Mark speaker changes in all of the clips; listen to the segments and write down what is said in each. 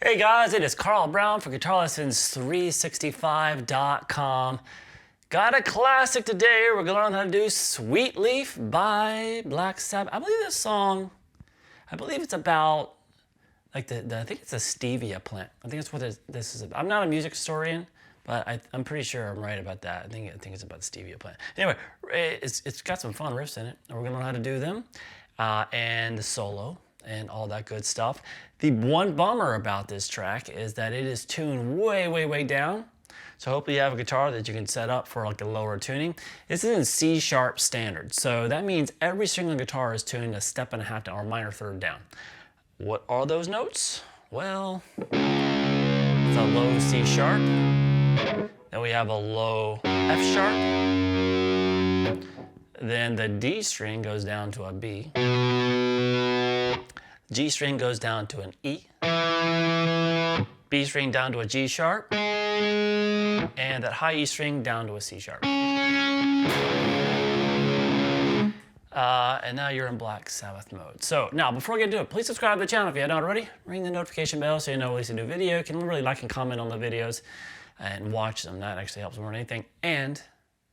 Speaker 1: Hey guys, it is Carl Brown for GuitarLessons365.com. Got a classic today. We're going to learn how to do Sweet Leaf by Black Sabbath. I believe this song, it's about like I think it's a stevia plant. I think that's what this is about. I'm not a music historian, but I'm pretty sure I'm right about that. I think it's about the stevia plant. Anyway, it's got some fun riffs in it, and we're going to learn how to do them and the solo and all that good stuff. The one bummer about this track is that it is tuned way, way, way down. So hopefully you have a guitar that you can set up for like a lower tuning. This is in C sharp standard. So that means every single guitar is tuned a step and a half down or minor third down. What are those notes? Well, it's a low C sharp. Then we have a low F sharp. Then the D string goes down to a B. G string goes down to an E, B string down to a G sharp, and that high E string down to a C sharp. And now you're in Black Sabbath mode. So now, before we get into it, please subscribe to the channel if you haven't already. Ring the notification bell so you know when we release a new video. You can really like and comment on the videos and watch them. That actually helps more than anything. And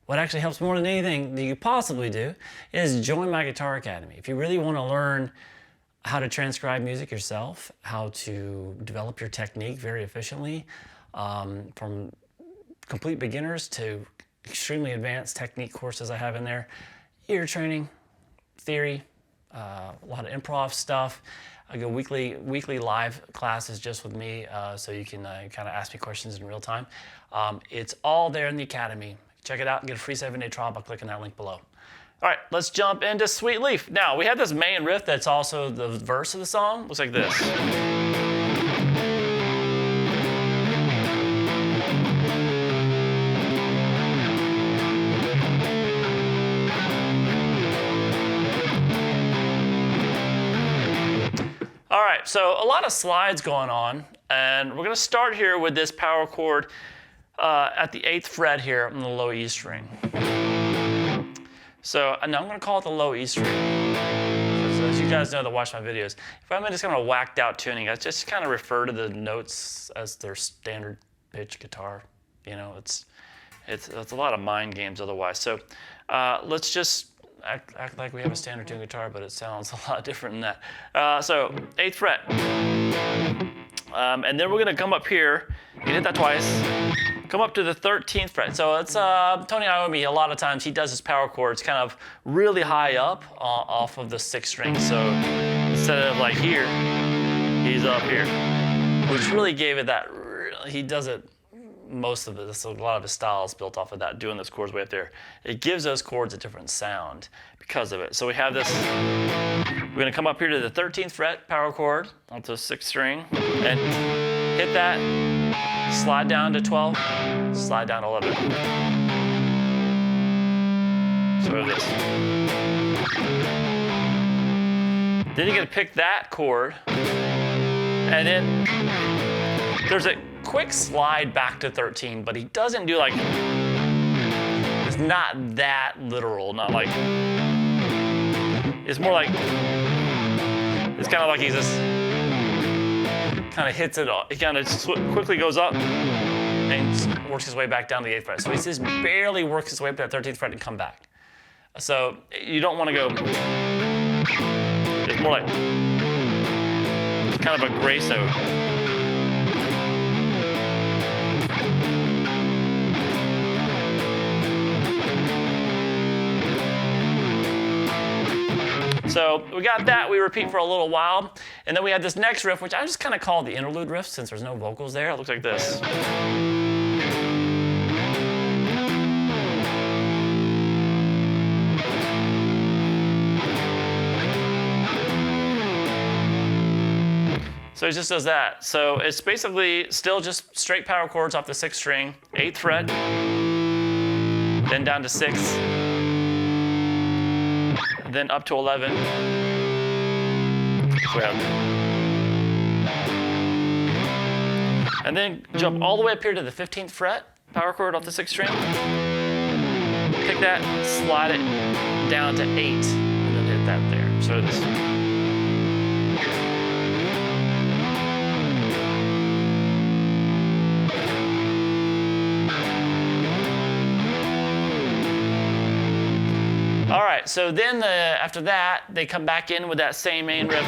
Speaker 1: what actually helps more than anything that you possibly do is join my Guitar Academy. If you really want to learn how to transcribe music yourself, how to develop your technique very efficiently, from complete beginners to extremely advanced technique courses I have in there, ear training, theory, a lot of improv stuff. I go weekly live classes just with me, so you can kind of ask me questions in real time. It's all there in the Academy. Check it out and get a free 7-day trial by clicking that link below. All right, let's jump into Sweet Leaf. Now, we have this main riff that's also the verse of the song. Looks like this. All right, so a lot of slides going on, and we're gonna start here with this power chord at the 8th fret here on the low E string. So now I'm going to call it the low E string. So as you guys know that watch my videos, if I'm just kind of whacked out tuning, I just kind of refer to the notes as their standard pitch guitar. You know, it's a lot of mind games otherwise. So let's just act like we have a standard tune guitar, but it sounds a lot different than that. So 8th fret. And then we're going to come up here. You can hit that twice. Come up to the 13th fret. So it's Tony Iommi, a lot of times he does his power chords kind of really high up off of the 6th string. So instead of like here, he's up here, which really gave it that, he does it, most of it, so a lot of his style is built off of that, doing those chords way up there. It gives those chords a different sound because of it. So we have this, we're gonna come up here to the 13th fret power chord onto the 6th string and hit that, slide down to 12, slide down to 11. So we have this. Then you're gonna pick that chord, and then there's a quick slide back to 13, but he doesn't do like, it's not that literal, not like, it's more like, it's kind of like he's just, kind of hits it all. He kind of quickly goes up and works his way back down to the 8th fret. So he just barely works his way up to that 13th fret and come back. So you don't want to go, it's more like, it's kind of a grace note. So we got that, we repeat for a little while, and then we have this next riff, which I just kind of call the interlude riff since there's no vocals there. It looks like this. So it just does that. So it's basically still just straight power chords off the 6th string, 8th fret, then down to 6th, then up to 11. And then jump all the way up here to the 15th fret, power chord off the 6th string. Pick that, slide it down to 8, and then hit that there. So this. right, so then after that, they come back in with that same main riff.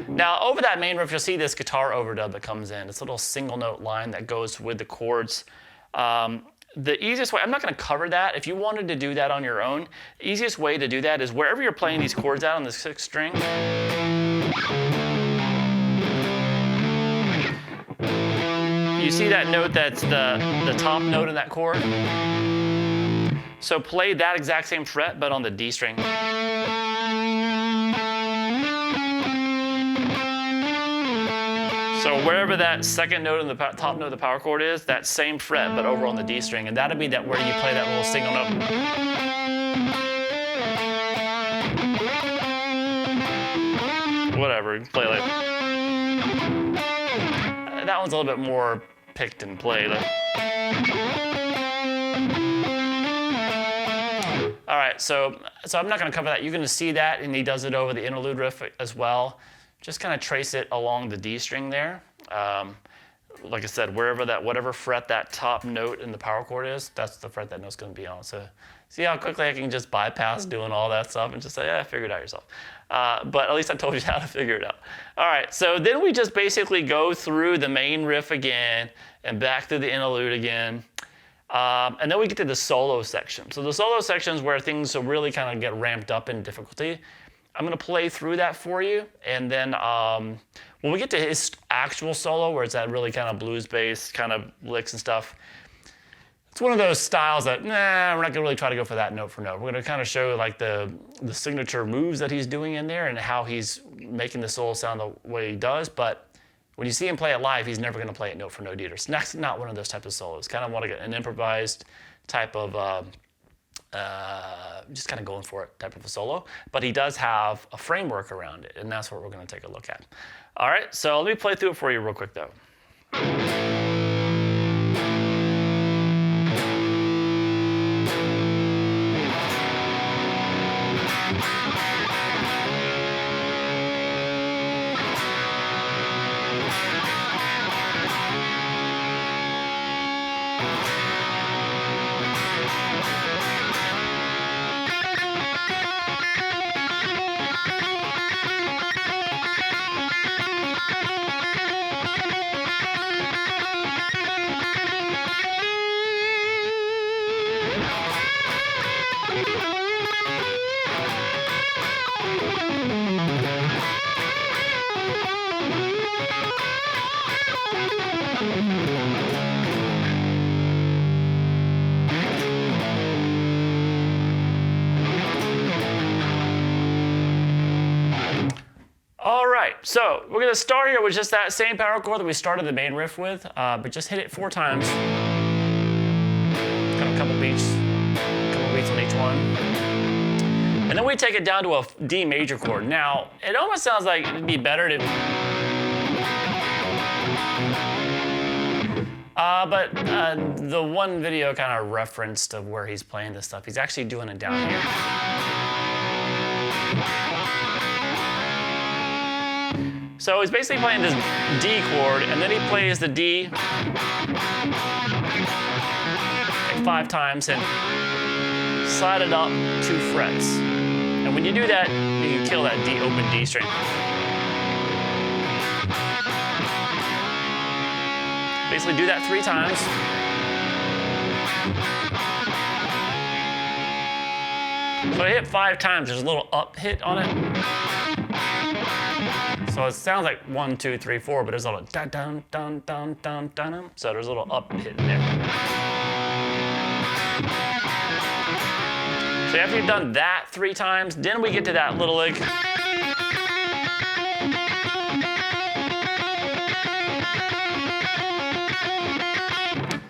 Speaker 1: Now, over that main riff, you'll see this guitar overdub that comes in. It's a little single note line that goes with the chords. The easiest way, I'm not going to cover that. If you wanted to do that on your own, the easiest way to do that is wherever you're playing these chords out on the 6th string, you see that note that's the top note in that chord? So play that exact same fret, but on the D string. So wherever that second note in the top note of the power chord is, that same fret, but over on the D string. And that'll be that where you play that little single note. Whatever, you can play like. That one's a little bit more picked and played. All right, so I'm not going to cover that. You're going to see that, and he does it over the interlude riff as well. Just kind of trace it along the D string there. Like I said, whatever fret that top note in the power chord is, that's the fret that note's going to be on. So see how quickly I can just bypass doing all that stuff and just say, yeah, figure it out yourself. But at least I told you how to figure it out. All right, so then we just basically go through the main riff again and back through the interlude again. And then we get to the solo section. So the solo section is where things will really kind of get ramped up in difficulty. I'm going to play through that for you, and then when we get to his actual solo, where it's that really kind of blues-based kind of licks and stuff, it's one of those styles that, we're not going to really try to go for that note for note. We're going to kind of show like the signature moves that he's doing in there and how he's making the solo sound the way he does, but when you see him play it live, he's never going to play it note for note either. So that's not one of those types of solos. Kind of want to get an improvised type of just kind of going for it type of a solo, but he does have a framework around it, and that's what we're going to take a look at. All right, so let me play through it for you real quick though. So we're going to start here with just that same power chord that we started the main riff with, but just hit it 4 times. Kind of a couple beats on each one. And then we take it down to a D major chord. Now, it almost sounds like it'd be better to... but the one video kind of referenced of where he's playing this stuff. He's actually doing it down here. So he's basically playing this D chord, and then he plays the D like 5 times and slide it up 2 frets. And when you do that, you can kill that D open D string. Basically do that 3 times. So I hit 5 times, there's a little up hit on it. So it sounds like 1, 2, 3, 4, but there's a little dun dun dun dun dun dun. So there's a little up hit in there. So after you've done that 3 times, then we get to that little lick.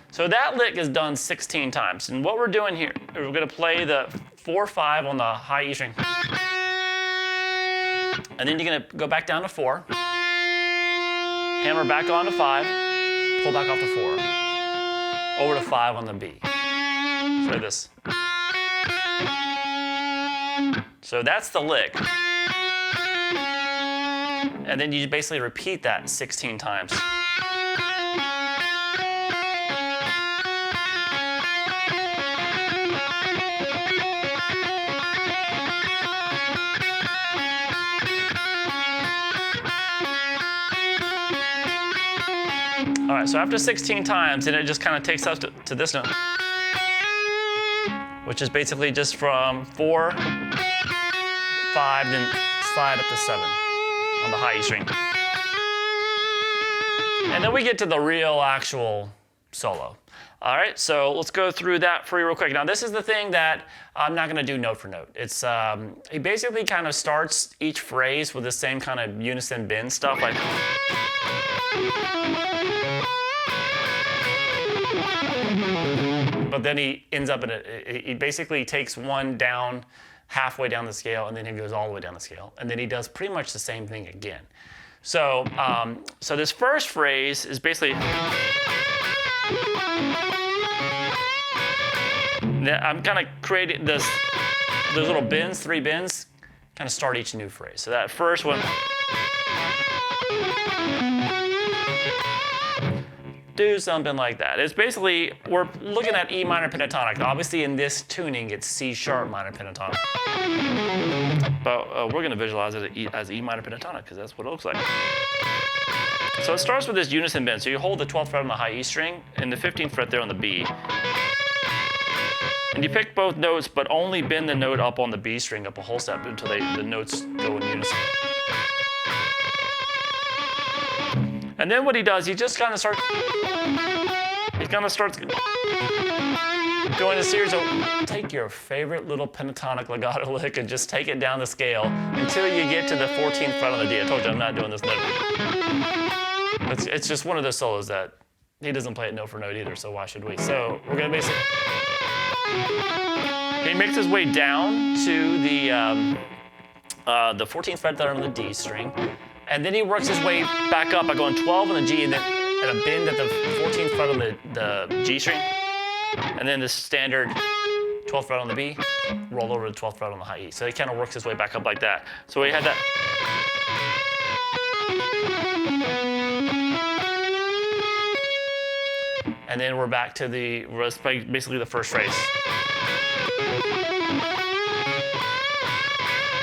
Speaker 1: So that lick is done 16 times. And what we're doing here is we're going to play the 4-5 on the high E string. And then you're going to go back down to 4. Hammer back on to 5. Pull back off to 4. Over to 5 on the B. So this. So that's the lick. And then you basically repeat that 16 times. All right, so after 16 times, then it just kind of takes us to this note, which is basically just from 4, 5, then slide up to 7 on the high E string. And then we get to the real actual solo. All right, so let's go through that for you real quick. Now, this is the thing that I'm not gonna do note for note. It's, he basically kind of starts each phrase with the same kind of unison bend stuff, like. But then he ends up in he basically takes one down, halfway down the scale, and then he goes all the way down the scale. And then he does pretty much the same thing again. So, so this first phrase is basically, I'm kind of creating those little bends, 3 bends, kind of start each new phrase. So that first one, do something like that. It's basically, we're looking at E minor pentatonic. Obviously in this tuning, it's C sharp minor pentatonic. But we're gonna visualize it as E minor pentatonic because that's what it looks like. So it starts with this unison bend. So you hold the 12th fret on the high E string and the 15th fret there on the B. And you pick both notes, but only bend the note up on the B string up a whole step until the notes go in unison. And then what he does, he just kind of starts doing a series of, take your favorite little pentatonic legato lick and just take it down the scale until you get to the 14th fret on the D. I told you I'm not doing this note. It's just one of those solos that he doesn't play it note for note either, so why should we? So we're gonna basically, he makes his way down to the 14th fret there on the D string. And then he works his way back up by going 12 on the G and then at a bend at the 14th fret on the G string. And then the standard 12th fret on the B, roll over to the 12th fret on the high E. So he kind of works his way back up like that. So we had that. And then we're back to basically the first phrase.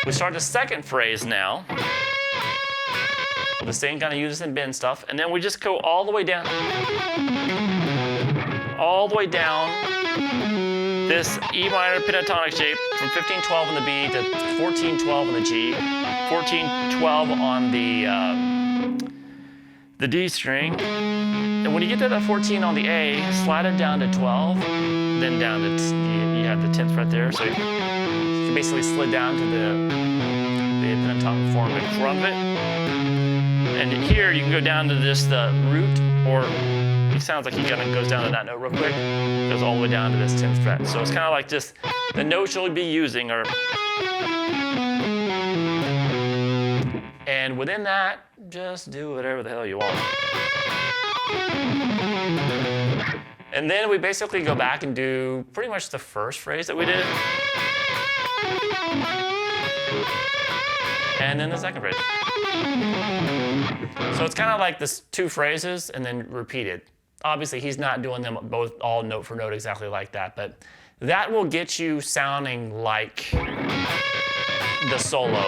Speaker 1: We start the second phrase now. The same kind of unison bend stuff, and then we just go all the way down this E minor pentatonic shape from 15-12 on the B to 14-12 on the G, 14-12 on the D string, and when you get to that 14 on the A, slide it down to 12, then down to you have the 10th fret there, so you can basically slid down to the pentatonic form in front of it. And here you can go down to the root, or it sounds like he kind of goes down to that note real quick, goes all the way down to this 10th fret. So it's kind of like just the notes you'll be using are, and within that, just do whatever the hell you want. And then we basically go back and do pretty much the first phrase that we did. And then the second phrase. So it's kind of like this 2 phrases and then repeat it. Obviously, he's not doing them both all note for note exactly like that, but that will get you sounding like the solo.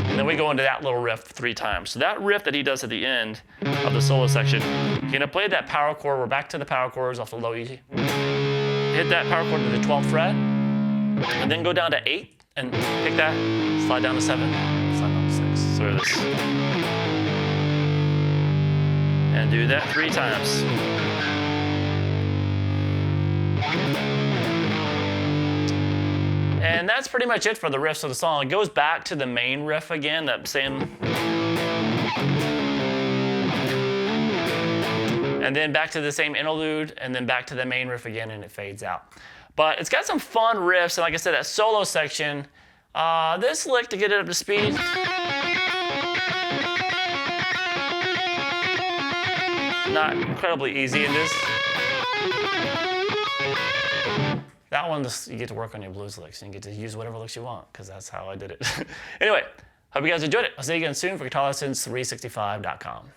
Speaker 1: And then we go into that little riff 3 times. So that riff that he does at the end of the solo section, you're gonna play that power chord. We're back to the power chords off the low E. Hit that power chord to the 12th fret, and then go down to 8 and pick that, slide down to 7, slide down to 6. So this. And do that 3 times. And that's pretty much it for the riffs of the song. It goes back to the main riff again, that same. And then back to the same interlude, and then back to the main riff again, and it fades out. But it's got some fun riffs, and like I said, that solo section, this lick to get it up to speed. Not incredibly easy in this. That one, you get to work on your blues licks, and you get to use whatever licks you want, because that's how I did it. Anyway, hope you guys enjoyed it. I'll see you again soon for guitarlessons365.com.